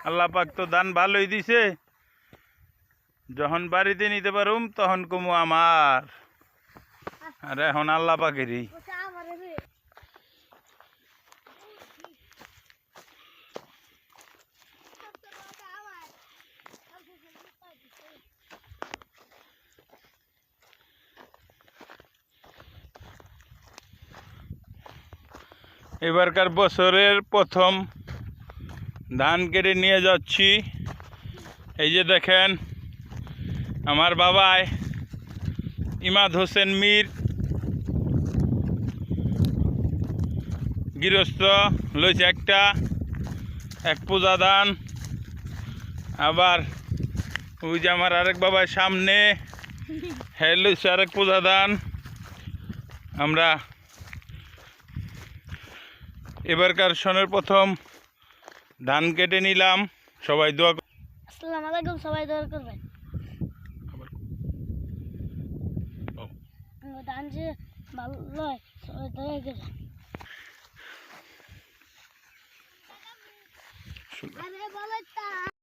আল্লাহ পাক তো দান ভালোই দিছে, যখন বাড়িতে নিতে পারুম তখন কমু আমার, আর এখন আল্লাহ পাকেরই। এবারকার বছরের প্রথম ধান কেটে নিয়ে যাচ্ছি। এই যে দেখেন আমার বাবাই ইমাদ হোসেন মীর গৃহস্থ লইছে এক পূজা দান। আবার ওই যে আমার আরেক বাবার সামনে হ্যাঁ লইছে আরেক পূজা দান। আমরা এবারকার সনের প্রথম ধান কেটে নিলাম। সবাই দোয়া, আসসালামু আলাইকুম, সবাই দোয়া করবেন। ধান যে ভালো হয় সবাই দোয়া করবেন।